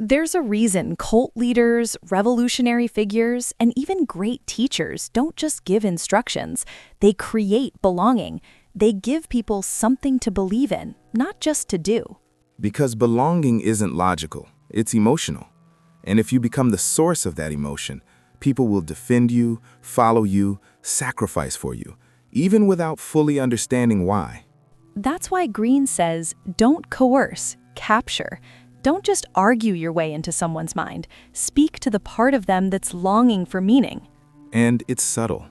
There's a reason cult leaders, revolutionary figures, and even great teachers don't just give instructions. They create belonging. They give people something to believe in, not just to do. Because belonging isn't logical, it's emotional. And if you become the source of that emotion, people will defend you, follow you, sacrifice for you, even without fully understanding why. That's why Greene says, don't coerce, capture. Don't just argue your way into someone's mind. Speak to the part of them that's longing for meaning. And it's subtle.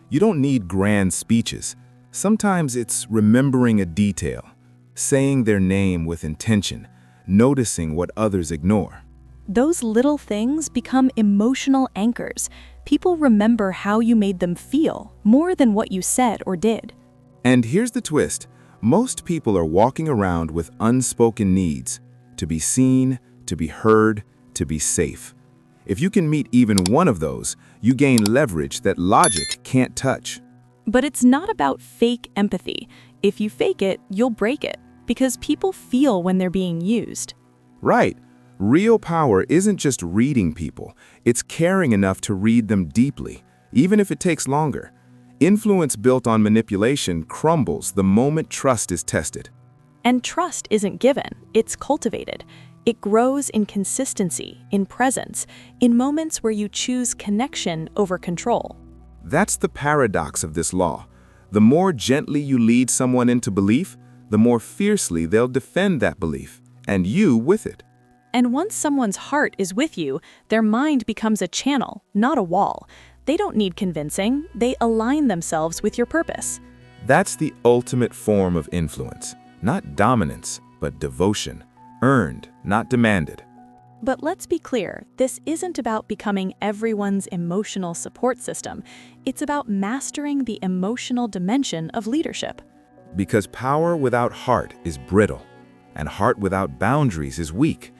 You don't need grand speeches. Sometimes it's remembering a detail, saying their name with intention, noticing what others ignore. Those little things become emotional anchors. People remember how you made them feel more than what you said or did. And here's the twist. Most people are walking around with unspoken needs: to be seen, to be heard, to be safe. If you can meet even one of those, you gain leverage that logic can't touch. But it's not about fake empathy. If you fake it, you'll break it, because people feel when they're being used. Right. Real power isn't just reading people, it's caring enough to read them deeply, even if it takes longer. Influence built on manipulation crumbles the moment trust is tested. And trust isn't given, it's cultivated. It grows in consistency, in presence, in moments where you choose connection over control. That's the paradox of this law. The more gently you lead someone into belief, the more fiercely they'll defend that belief, and you with it. And once someone's heart is with you, their mind becomes a channel, not a wall. They don't need convincing, they align themselves with your purpose. That's the ultimate form of influence. Not dominance, but devotion. Earned, not demanded. But let's be clear, this isn't about becoming everyone's emotional support system. It's about mastering the emotional dimension of leadership. Because power without heart is brittle, and heart without boundaries is weak.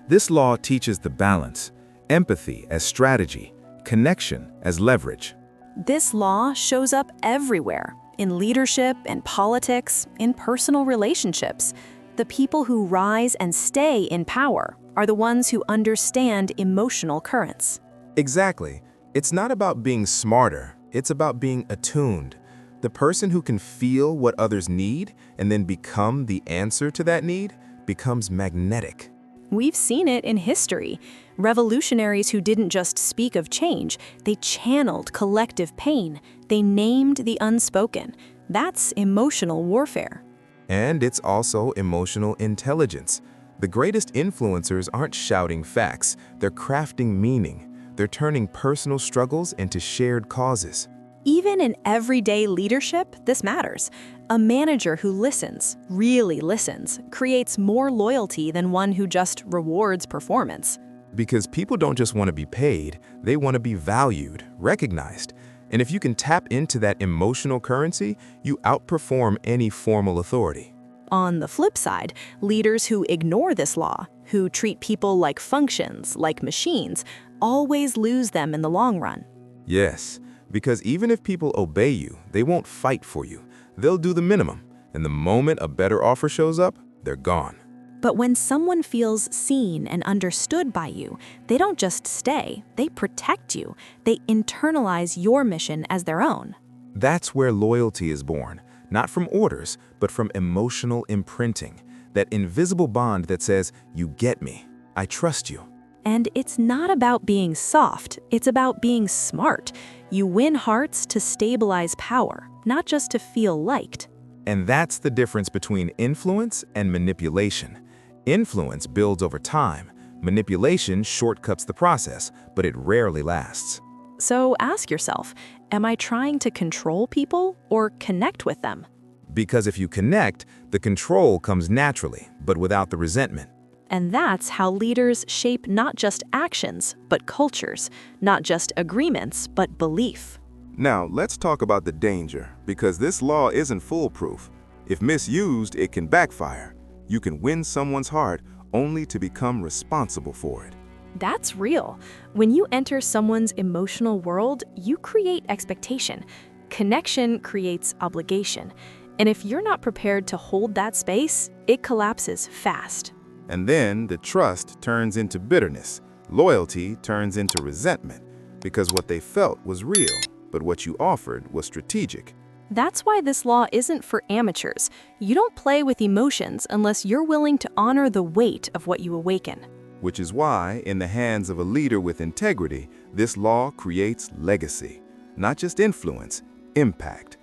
This law teaches the balance, empathy as strategy, connection as leverage. This law shows up everywhere, in leadership, in politics, in personal relationships. The people who rise and stay in power are the ones who understand emotional currents. Exactly. It's not about being smarter, it's about being attuned. The person who can feel what others need and then become the answer to that need becomes magnetic. We've seen it in history. Revolutionaries who didn't just speak of change, they channeled collective pain. They named the unspoken. That's emotional warfare. And it's also emotional intelligence. The greatest influencers aren't shouting facts, they're crafting meaning. They're turning personal struggles into shared causes. Even in everyday leadership, this matters. A manager who listens, really listens, creates more loyalty than one who just rewards performance. Because people don't just want to be paid, they want to be valued, recognized. And if you can tap into that emotional currency, you outperform any formal authority. On the flip side, leaders who ignore this law, who treat people like functions, like machines, always lose them in the long run. Yes, because even if people obey you, they won't fight for you. They'll do the minimum, and the moment a better offer shows up, they're gone. But when someone feels seen and understood by you, they don't just stay, they protect you. They internalize your mission as their own. That's where loyalty is born, not from orders, but from emotional imprinting. That invisible bond that says, you get me, I trust you. And it's not about being soft, it's about being smart. You win hearts to stabilize power, not just to feel liked. And that's the difference between influence and manipulation. Influence builds over time. Manipulation shortcuts the process, but it rarely lasts. So ask yourself, am I trying to control people or connect with them? Because if you connect, the control comes naturally, but without the resentment. And that's how leaders shape not just actions, but cultures, not just agreements, but belief. Now, let's talk about the danger, because this law isn't foolproof. If misused, it can backfire. You can win someone's heart only to become responsible for it. That's real. When you enter someone's emotional world, you create expectation. Connection creates obligation. And if you're not prepared to hold that space, it collapses fast. And then the trust turns into bitterness. Loyalty turns into resentment, because what they felt was real, but what you offered was strategic. That's why this law isn't for amateurs. You don't play with emotions unless you're willing to honor the weight of what you awaken. Which is why, in the hands of a leader with integrity, this law creates legacy. Not just influence, impact.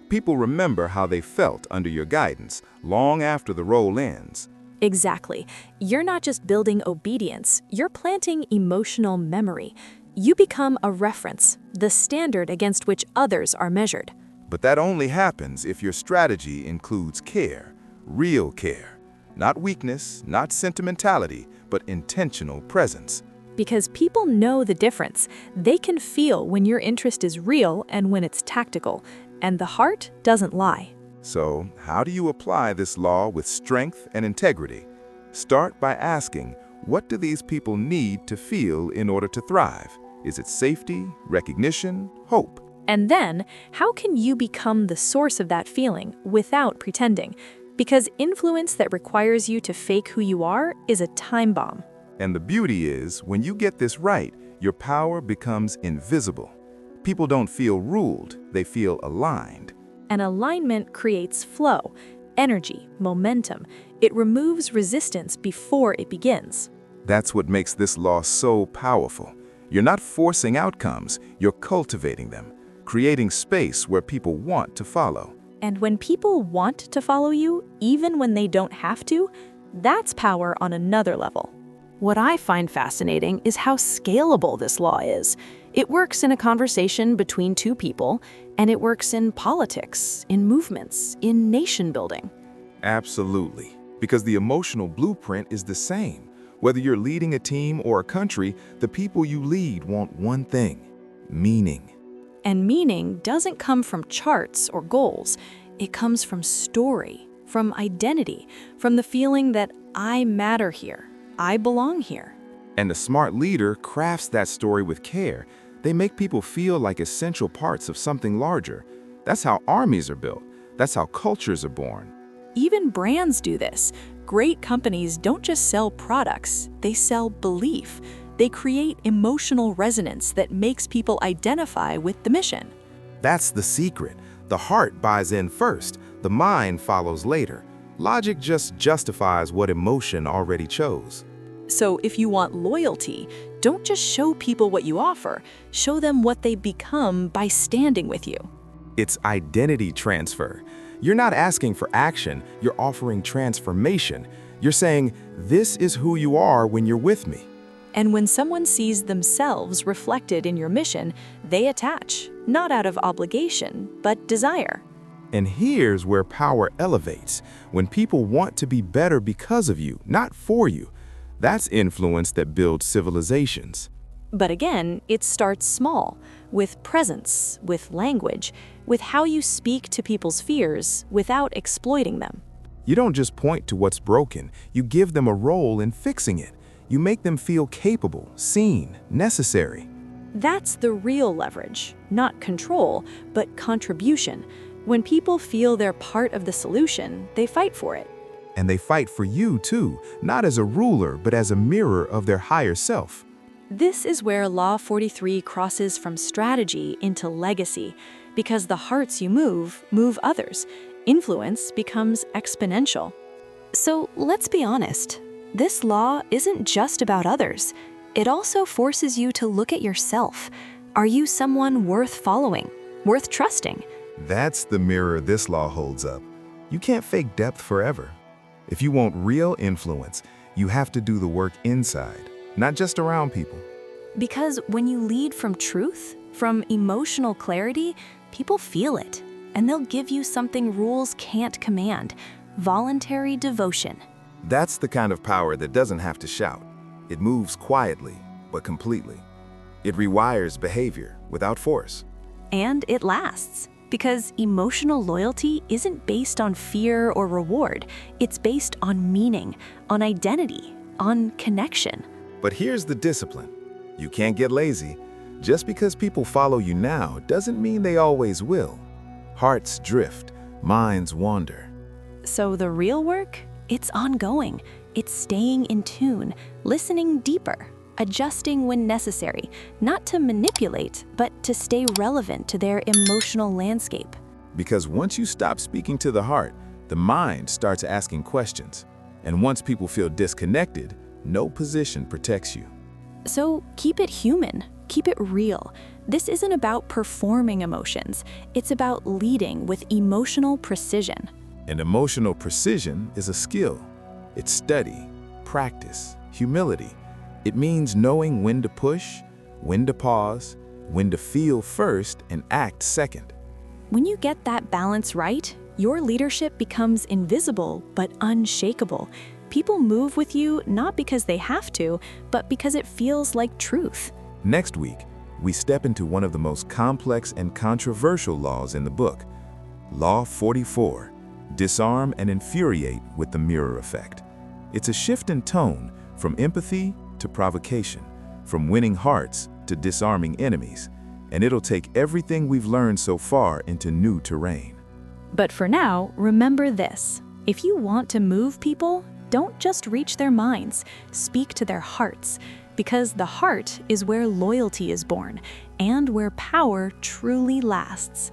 People remember how they felt under your guidance long after the role ends. Exactly. You're not just building obedience, you're planting emotional memory. You become a reference, the standard against which others are measured. But that only happens if your strategy includes care, real care. Not weakness, not sentimentality, but intentional presence. Because people know the difference. They can feel when your interest is real and when it's tactical, and the heart doesn't lie. So, how do you apply this law with strength and integrity? Start by asking, what do these people need to feel in order to thrive? Is it safety, recognition, hope? And then, how can you become the source of that feeling without pretending? Because influence that requires you to fake who you are is a time bomb. And the beauty is, when you get this right, your power becomes invisible. People don't feel ruled, they feel aligned. And alignment creates flow, energy, momentum. It removes resistance before it begins. That's what makes this law so powerful. You're not forcing outcomes, you're cultivating them, creating space where people want to follow. And when people want to follow you, even when they don't have to, that's power on another level. What I find fascinating is how scalable this law is. It works in a conversation between two people, and it works in politics, in movements, in nation building. Absolutely, because the emotional blueprint is the same. Whether you're leading a team or a country, the people you lead want one thing: meaning. And meaning doesn't come from charts or goals. It comes from story, from identity, from the feeling that I matter here. I belong here. And the smart leader crafts that story with care. They make people feel like essential parts of something larger. That's how armies are built. That's how cultures are born. Even brands do this. Great companies don't just sell products, they sell belief. They create emotional resonance that makes people identify with the mission. That's the secret. The heart buys in first, the mind follows later. Logic just justifies what emotion already chose. So if you want loyalty, don't just show people what you offer, show them what they become by standing with you. It's identity transfer. You're not asking for action, you're offering transformation. You're saying, this is who you are when you're with me. And when someone sees themselves reflected in your mission, they attach, not out of obligation, but desire. And here's where power elevates. When people want to be better because of you, not for you. That's influence that builds civilizations. But again, it starts small, with presence, with language, with how you speak to people's fears without exploiting them. You don't just point to what's broken, you give them a role in fixing it. You make them feel capable, seen, necessary. That's the real leverage, not control, but contribution. When people feel they're part of the solution, they fight for it. And they fight for you too, not as a ruler, but as a mirror of their higher self. This is where Law 43 crosses from strategy into legacy, because the hearts you move others. Influence becomes exponential. So let's be honest. This law isn't just about others. It also forces you to look at yourself. Are you someone worth following, worth trusting? That's the mirror this law holds up. You can't fake depth forever. If you want real influence, you have to do the work inside, not just around people. Because when you lead from truth, from emotional clarity, people feel it. And they'll give you something rules can't command: voluntary devotion. That's the kind of power that doesn't have to shout. It moves quietly, but completely. It rewires behavior without force. And it lasts. Because emotional loyalty isn't based on fear or reward. It's based on meaning, on identity, on connection. But here's the discipline. You can't get lazy. Just because people follow you now doesn't mean they always will. Hearts drift, minds wander. So the real work? It's ongoing. It's staying in tune, listening deeper, adjusting when necessary, not to manipulate, but to stay relevant to their emotional landscape. Because once you stop speaking to the heart, the mind starts asking questions. And once people feel disconnected, no position protects you. So keep it human, keep it real. This isn't about performing emotions, it's about leading with emotional precision. And emotional precision is a skill. It's study, practice, humility. It means knowing when to push, when to pause, when to feel first and act second. When you get that balance right, your leadership becomes invisible but unshakable. People move with you not because they have to, but because it feels like truth. Next week, we step into one of the most complex and controversial laws in the book, Law 44, Disarm and Infuriate with the Mirror Effect. It's a shift in tone from empathy to provocation, from winning hearts to disarming enemies, and it'll take everything we've learned so far into new terrain. But for now, remember this. If you want to move people, don't just reach their minds, speak to their hearts, because the heart is where loyalty is born and where power truly lasts.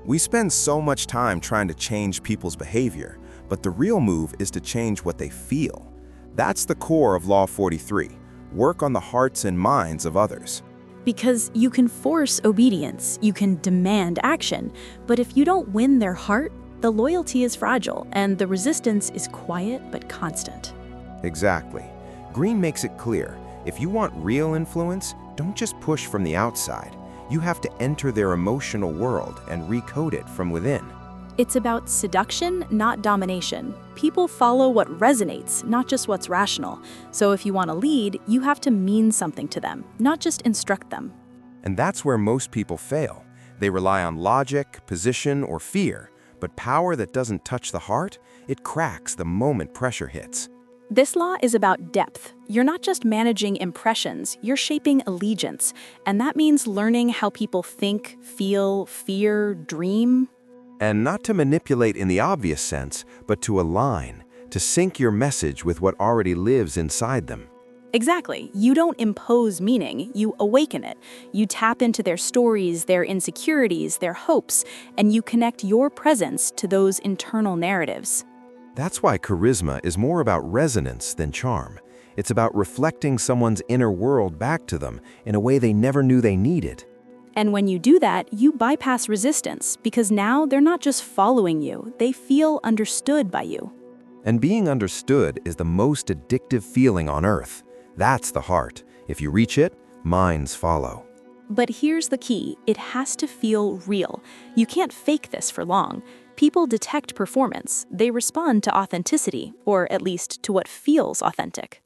We spend so much time trying to change people's behavior, but the real move is to change what they feel. That's the core of Law 43. Work on the hearts and minds of others. Because you can force obedience, you can demand action, but if you don't win their heart, the loyalty is fragile and the resistance is quiet but constant. Exactly. Greene makes it clear, if you want real influence, don't just push from the outside. You have to enter their emotional world and recode it from within. It's about seduction, not domination. People follow what resonates, not just what's rational. So if you want to lead, you have to mean something to them, not just instruct them. And that's where most people fail. They rely on logic, position, or fear, but power that doesn't touch the heart, it cracks the moment pressure hits. This law is about depth. You're not just managing impressions, you're shaping allegiance. And that means learning how people think, feel, fear, dream. And not to manipulate in the obvious sense, but to align, to sync your message with what already lives inside them. Exactly. You don't impose meaning, you awaken it. You tap into their stories, their insecurities, their hopes, and you connect your presence to those internal narratives. That's why charisma is more about resonance than charm. It's about reflecting someone's inner world back to them in a way they never knew they needed. And when you do that, you bypass resistance, because now they're not just following you, they feel understood by you. And being understood is the most addictive feeling on earth. That's the heart. If you reach it, minds follow. But here's the key, it has to feel real. You can't fake this for long. People detect performance. They respond to authenticity, or at least to what feels authentic.